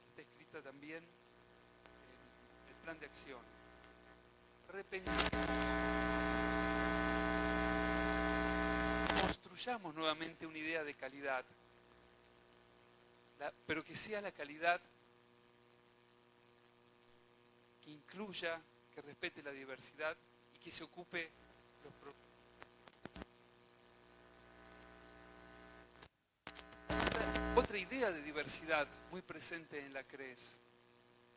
está escrita también plan de acción. Repensemos. Construyamos nuevamente una idea de calidad, pero que sea la calidad que incluya, que respete la diversidad y que se ocupe los problemas. Otra idea de diversidad muy presente en la CRES,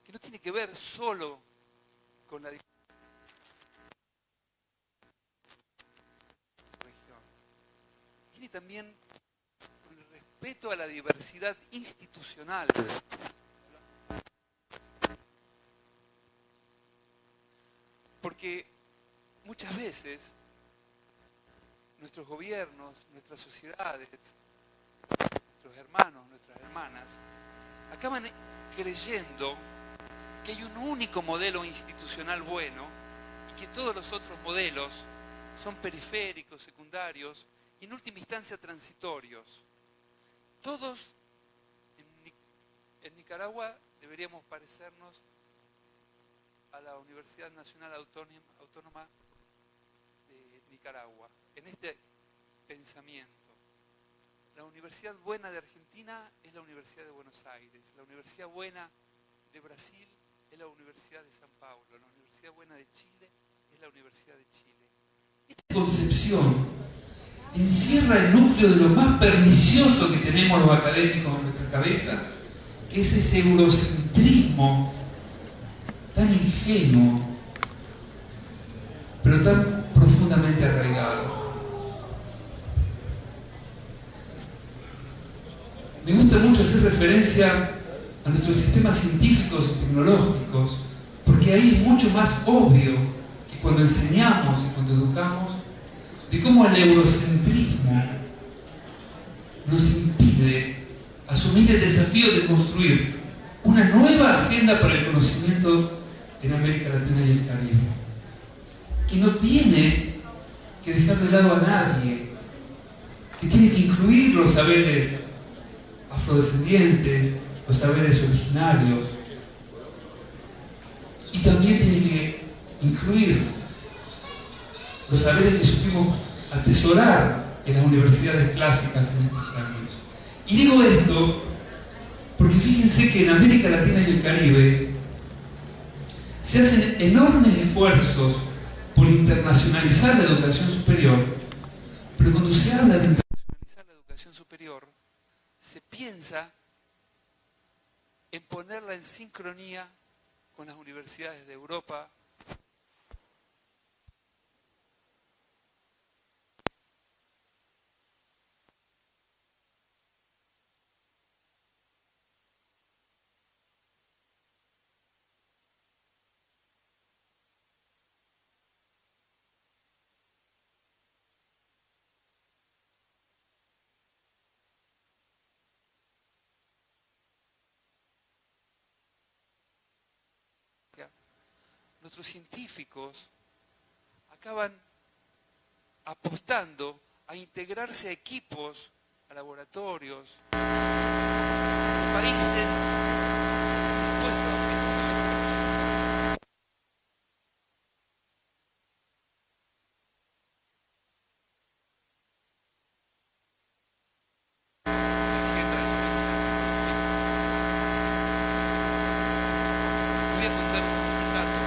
que no tiene que ver solo con la región, tiene también con el respeto a la diversidad institucional. Porque muchas veces nuestros gobiernos, nuestras sociedades, nuestros hermanos, nuestras hermanas, acaban creyendo que hay un único modelo institucional bueno y que todos los otros modelos son periféricos, secundarios y en última instancia transitorios. Todos en Nicaragua deberíamos parecernos a la Universidad Nacional Autónoma de Nicaragua, en este pensamiento. La Universidad Buena de Argentina es la Universidad de Buenos Aires, la Universidad Buena de Brasil es la Universidad de San Pablo, la Universidad Buena de Chile es la Universidad de Chile. Esta concepción encierra el núcleo de lo más pernicioso que tenemos los académicos en nuestra cabeza, que es ese eurocentrismo tan ingenuo, pero tan profundamente arraigado. Me gusta mucho hacer referencia a nuestros sistemas científicos y tecnológicos, porque ahí es mucho más obvio que cuando enseñamos y cuando educamos, de cómo el eurocentrismo nos impide asumir el desafío de construir una nueva agenda para el conocimiento en América Latina y el Caribe, que no tiene que dejar de lado a nadie, que tiene que incluir los saberes afrodescendientes, los saberes originarios, y también tiene que incluir los saberes que supimos atesorar en las universidades clásicas en estos años. Y digo esto porque fíjense que en América Latina y el Caribe se hacen enormes esfuerzos por internacionalizar la educación superior, pero cuando se habla de internacionalizar la educación superior, se piensa en ponerla en sincronía con las universidades de Europa, nuestros científicos acaban apostando a integrarse a equipos, a laboratorios, de países dispuestos a financiar la educación. La agenda de ciencia. Voy a contar un dato.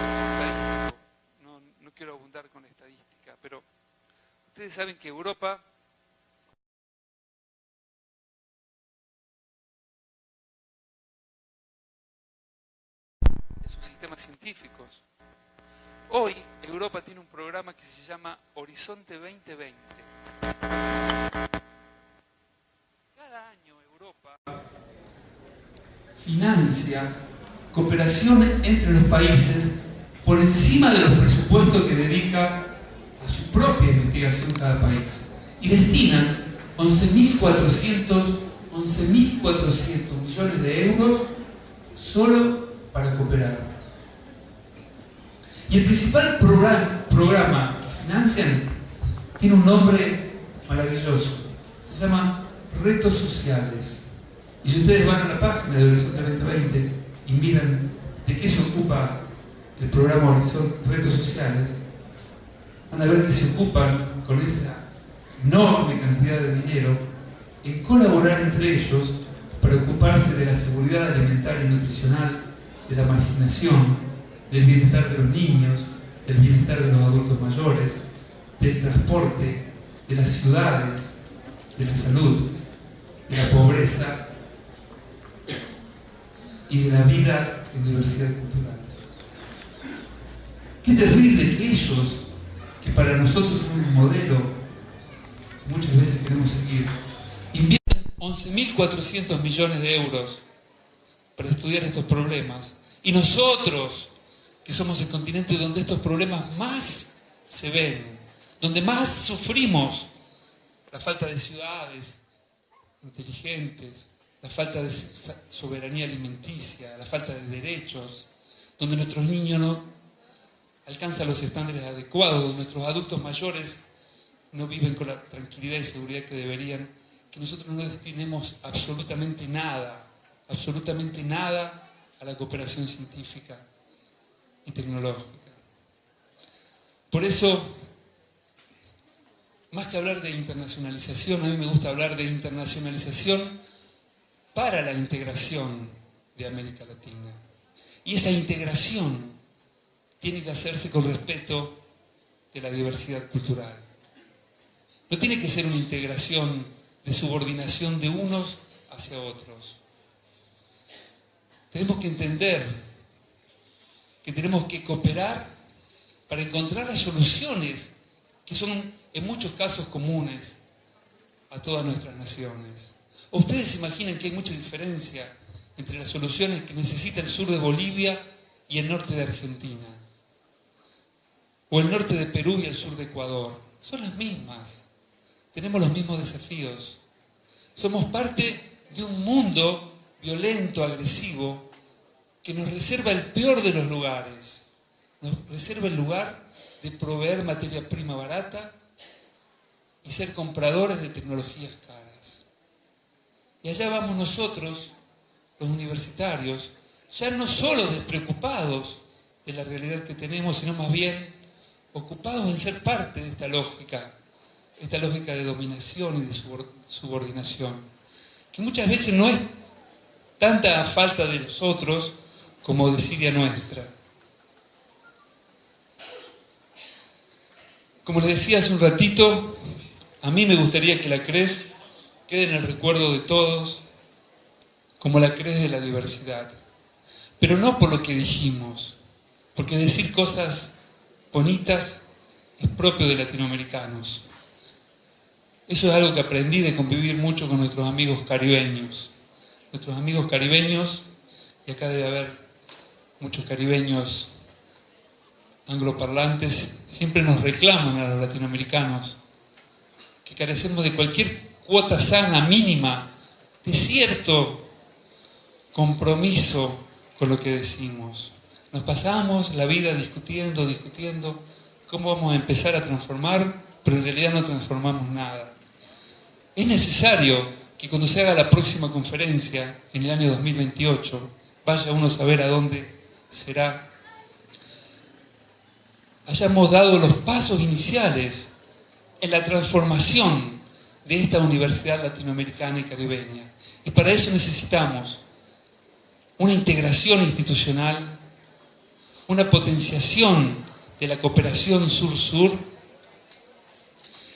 No quiero abundar con estadística, pero ustedes saben que Europa en sus sistemas científicos. Hoy Europa tiene un programa que se llama Horizonte 2020. Cada año Europa financia cooperación entre los países por encima de los presupuestos que dedica a su propia investigación cada país. Y destinan 11.400 millones de euros solo para cooperar. Y el principal programa que financian tiene un nombre maravilloso. Se llama Retos Sociales. Y si ustedes van a la página de Horizonte 2020 y miran de qué se ocupa el programa Horizonte Retos Sociales, van a ver que se ocupan con esa enorme cantidad de dinero en colaborar entre ellos para ocuparse de la seguridad alimentaria y nutricional, de la marginación, del bienestar de los niños, del bienestar de los adultos mayores, del transporte, de las ciudades, de la salud, de la pobreza y de la vida en diversidad cultural. Qué terrible que ellos, que para nosotros son un modelo que muchas veces queremos seguir, invierten 11.400 millones de euros para estudiar estos problemas. Y nosotros, que somos el continente donde estos problemas más se ven, donde más sufrimos la falta de ciudades inteligentes, la falta de soberanía alimenticia, la falta de derechos, donde nuestros niños no alcanzan los estándares adecuados, donde nuestros adultos mayores no viven con la tranquilidad y seguridad que deberían, que nosotros no destinemos absolutamente nada a la cooperación científica y tecnológica. Por eso, más que hablar de internacionalización, a mí me gusta hablar de internacionalización para la integración de América Latina. Y esa integración tiene que hacerse con respeto de la diversidad cultural. No tiene que ser una integración de subordinación de unos hacia otros. Tenemos que entender que tenemos que cooperar para encontrar las soluciones que son en muchos casos comunes a todas nuestras naciones. ¿O ustedes se imaginan que hay mucha diferencia entre las soluciones que necesita el sur de Bolivia y el norte de Argentina? O el norte de Perú y el sur de Ecuador. Son las mismas. Tenemos los mismos desafíos. Somos parte de un mundo violento, agresivo, que nos reserva el peor de los lugares. Nos reserva el lugar de proveer materia prima barata y ser compradores de tecnologías caras. Y allá vamos nosotros, los universitarios, ya no solo despreocupados de la realidad que tenemos, sino más bien ocupados en ser parte de esta lógica de dominación y de subordinación, que muchas veces no es tanta falta de los otros como desidia nuestra. Como les decía hace un ratito, a mí me gustaría que la CRES quede en el recuerdo de todos como la CRES de la diversidad. Pero no por lo que dijimos, porque decir cosas bonitas es propio de latinoamericanos. Eso es algo que aprendí de convivir mucho con nuestros amigos caribeños. Nuestros amigos caribeños, y acá debe haber muchos caribeños angloparlantes, siempre nos reclaman a los latinoamericanos que carecemos de cualquier cuota sana mínima de cierto compromiso con lo que decimos. Nos pasamos la vida discutiendo cómo vamos a empezar a transformar, pero en realidad no transformamos nada. Es necesario que cuando se haga la próxima conferencia, en el año 2028, vaya uno a saber a dónde será, hayamos dado los pasos iniciales en la transformación de esta universidad latinoamericana y caribeña. Y para eso necesitamos una integración institucional, una potenciación de la cooperación sur-sur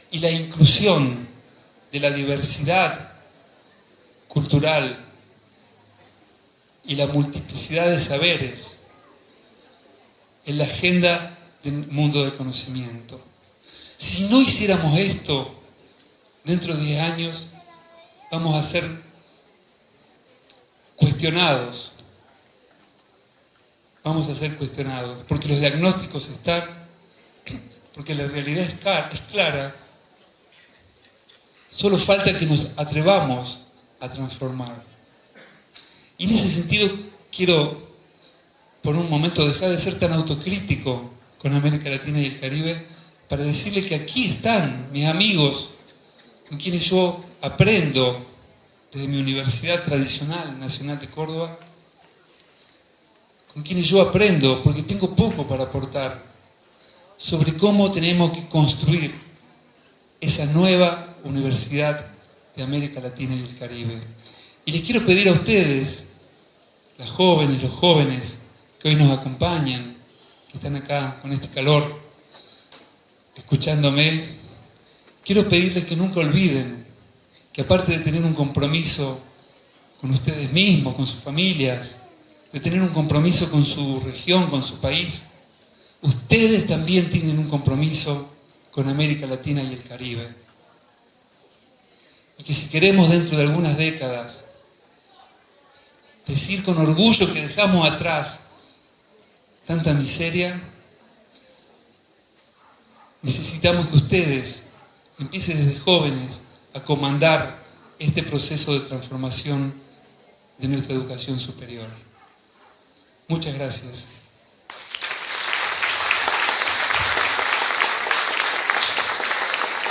y la inclusión de la diversidad cultural y la multiplicidad de saberes en la agenda del mundo del conocimiento. Si no hiciéramos esto, dentro de 10 años vamos a ser cuestionados. Vamos a ser cuestionados, porque los diagnósticos están, porque la realidad es clara. Solo falta que nos atrevamos a transformar. Y en ese sentido quiero por un momento dejar de ser tan autocrítico con América Latina y el Caribe para decirle que aquí están mis amigos con quienes yo aprendo desde mi Universidad Tradicional Nacional de Córdoba, con quienes yo aprendo, porque tengo poco para aportar, sobre cómo tenemos que construir esa nueva universidad de América Latina y el Caribe. Y les quiero pedir a ustedes, las jóvenes, los jóvenes que hoy nos acompañan, que están acá con este calor, escuchándome, quiero pedirles que nunca olviden que aparte de tener un compromiso con ustedes mismos, con sus familias, de tener un compromiso con su región, con su país, ustedes también tienen un compromiso con América Latina y el Caribe. Y que si queremos dentro de algunas décadas decir con orgullo que dejamos atrás tanta miseria, necesitamos que ustedes empiecen desde jóvenes a comandar este proceso de transformación de nuestra educación superior. Muchas gracias.